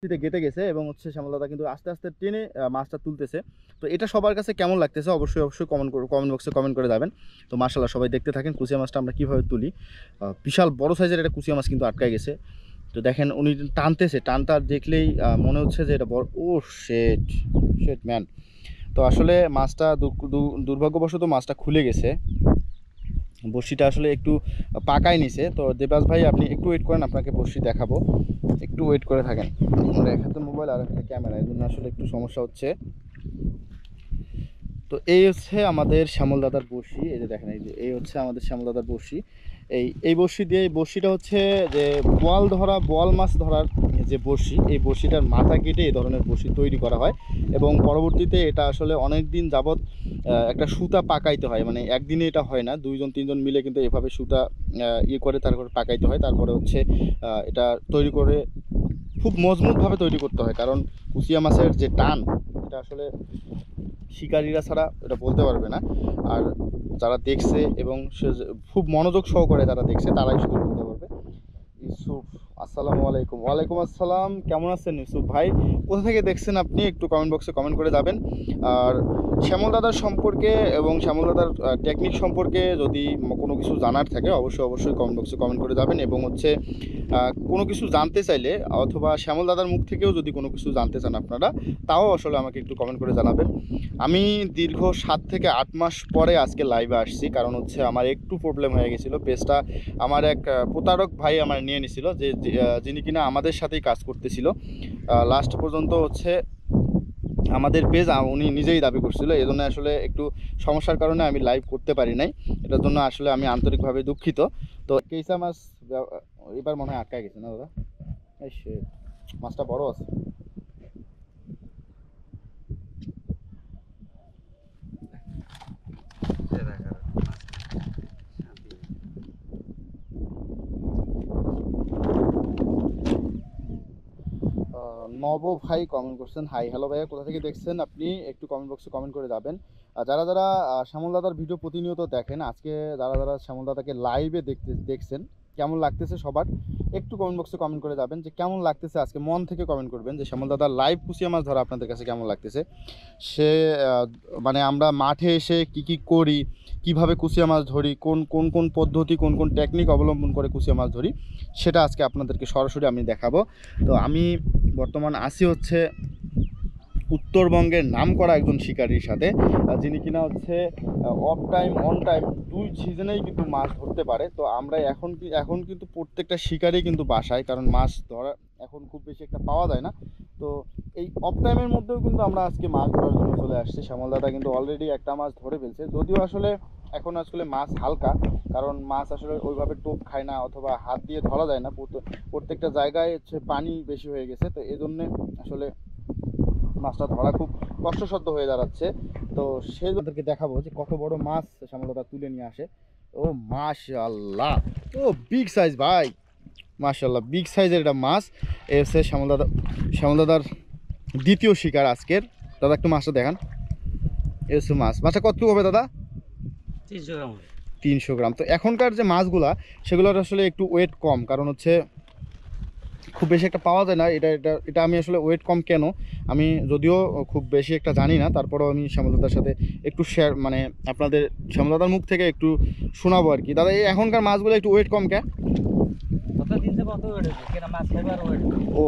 গেটে গেছে এবং হচ্ছে শ্যামল দাদা কিন্তু আস্তে আস্তে টেনে মাছটা তুলতেছে। তো এটা সবার কাছে কেমন লাগতেছে অবশ্যই অবশ্যই কমেন্ট বক্সে কমেন্ট করে যাবেন। তো মাশাআল্লাহ সবাই দেখতে থাকেন কুচিয়া মাছটা আমরা কীভাবে তুলি। বিশাল বড় সাইজের একটা কুচিয়া মাছ কিন্তু আটকায় গেছে। তো দেখেন উনি টানতেছে, টানটা দেখলেই মনে হচ্ছে যে এটা বড়। ও শেট শেট ম্যান। তো আসলে মাছটা দুর্ভাগ্যবশত মাছটা খুলে গেছে। বড়শিটা আসলে একটু পাকায় নিছে। তো দেবাস ভাই আপনি একটু ওয়েট করেন, আপনাকে বড়শি দেখাবো, একটু ওয়েট করে থাকেন। আমরা এক হাতে মোবাইল আর একটা ক্যামেরা, এই জন্য আসলে একটু সমস্যা হচ্ছে। তো এই হচ্ছে আমাদের শ্যামল দাদার বড়শি। এই যে দেখেন, এই হচ্ছে আমাদের শ্যামল দাদার বড়শি। এই বড়শি দিয়ে, এই বড়শিটা হচ্ছে যে বোয়াল মাছ ধরার যে বড়শি, এই বড়শিটার মাথা কেটে এই ধরনের বড়শি তৈরি করা হয় এবং পরবর্তীতে এটা আসলে অনেক দিন যাবৎ একটা সুতা পাকাইতে হয়। মানে একদিনে এটা হয় না, দুইজন তিনজন মিলে কিন্তু এভাবে সুতা করে তারপরে পাকাইতে হয়। তারপরে হচ্ছে এটা তৈরি করে খুব মজবুতভাবে তৈরি করতে হয়, কারণ কুচিয়া মাছের যে টান, এটা আসলে শিকারীরা ছাড়া এটা বলতে পারবে না। আর যারা দেখছে এবং সে খুব মনোযোগ সহকারে যারা দেখছে তারাই শুধু বলতে পারবে। ইউসুফ, আসসালামু আলাইকুম। ওয়ালাইকুম আসসালাম। কেমন আছেন ইউসুফ ভাই? কোথা থেকে দেখছেন আপনি একটু কমেন্ট বক্সে কমেন্ট করে যাবেন। আর শ্যামল দাদার সম্পর্কে এবং শ্যামল দাদার টেকনিক সম্পর্কে যদি কোনো কিছু জানার থাকে অবশ্যই অবশ্যই কমেন্ট বক্সে কমেন্ট করে যাবেন। এবং হচ্ছে কোনো কিছু জানতে চাইলে অথবা শ্যামল দাদার মুখ থেকেও যদি কোনো কিছু জানতে চান আপনারা, তাও আসলে আমাকে একটু কমেন্ট করে জানাবেন। আমি দীর্ঘ 7 থেকে 8 মাস পরে আজকে লাইভে আসছি, কারণ হচ্ছে আমার একটু প্রবলেম হয়ে গেছিলো। পেজটা আমার এক প্রতারক ভাই আমার নিয়ে নিছিল, যিনি কিনা আমাদের সাথেই কাজ করতেছিল লাস্ট পর্যন্ত হচ্ছে আমাদের পেজ উনি নিজেই দাবি করছিল। এই জন্য আসলে একটু সমস্যার কারণে আমি লাইভ করতে পারি নাই। এটার জন্য আসলে আমি আন্তরিকভাবে দুঃখিত। তো কেইসা মাছ এবার মনে হয় আটকায় গেছে না দাদা? এই মাছটা বড় আছে। নব ভাই কমেন্ট করছেন, হাই হ্যালো ভাইয়া, কোথা থেকে দেখছেন আপনি একটু কমেন্ট বক্সে কমেন্ট করে যাবেন। যারা যারা শ্যামল দাদার ভিডিও প্রতিনিয়ত দেখেন, আজকে যারা যারা শ্যামল দাদাকে লাইভে দেখছেন, কেমন লাগতেছে সবার একটু কমেন্ট বক্সে কমেন্ট করে যাবেন যে কেমন লাগতেছে। আজকে মন থেকে কমেন্ট করবেন যে শ্যামল দাদার লাইভ কুচিয়া মাছ ধরা আপনাদের কাছে কেমন লাগতেছে। সে মানে আমরা মাঠে এসে কি করি, কিভাবে কুচিয়া মাছ ধরি, কোন পদ্ধতি, কোন টেকনিক অবলম্বন করে কুচিয়া মাছ ধরি, সেটা আজকে আপনাদেরকে সরাসরি আমি দেখাবো। তো আমি বর্তমান আসি হচ্ছে উত্তরবঙ্গের নামকরা একজন শিকারীর সাথে, যিনি কিনা হচ্ছে অফ টাইম অন টাইম দুই সিজনেই কিন্তু মাছ ধরতে পারে। তো আমরা এখন কিন্তু প্রত্যেকটা শিকারই কিন্তু বাসায়, কারণ মাছ ধরা এখন খুব বেশি একটা পাওয়া যায় না। তো এই অফ টাইমের মধ্যেও কিন্তু আমরা আজকে মাছ ধরার জন্য চলে আসছি। শ্যামল দাদা কিন্তু অলরেডি একটা মাছ ধরে ফেলছে, যদিও আসলে এখন আসলে মাছ হালকা, কারণ মাছ আসলে ওইভাবে টোপ খায় না অথবা হাত দিয়ে ধরা যায় না। প্রত্যেকটা জায়গায় হচ্ছে পানি বেশি হয়ে গেছে, তো এই জন্যে আসলে মাছটা ধরা খুব কষ্টসাধ্য হয়ে দাঁড়াচ্ছে। তো সেগুলোদেরকে দেখাবো যে কত বড় মাছ শ্যামল দাদা তুলে নিয়ে আসে। ও মাশাআল্লাহ, ও বিগ সাইজ ভাই, মাশাআল্লাহ বিগ সাইজের এটা মাছ। এ হচ্ছে শ্যামল দাদার দ্বিতীয় শিকার আজকের। দাদা একটু মাছটা দেখান। এ হচ্ছে মাছটা কত হবে দাদা? 300 গ্রাম। 300 গ্রাম। তো এখনকার যে মাছগুলা সেগুলোর আসলে একটু ওয়েট কম, কারণ হচ্ছে খুব বেশি একটা পাওয়া যায় না। এটা আমি আসলে ওয়েট কম কেন, আমি যদিও খুব বেশি একটা জানি না, তারপরেও আমি শ্যামলদাদার সাথে একটু শেয়ার, মানে আপনাদের শ্যামলদাদার মুখ থেকে একটু শোনাবো আর কি। দাদা এই এখনকার মাছগুলো একটু ওয়েট কম কে? কত দিন থেকে কত ওয়েট হচ্ছে, কেন মাছ খাইবার ওয়েট? ও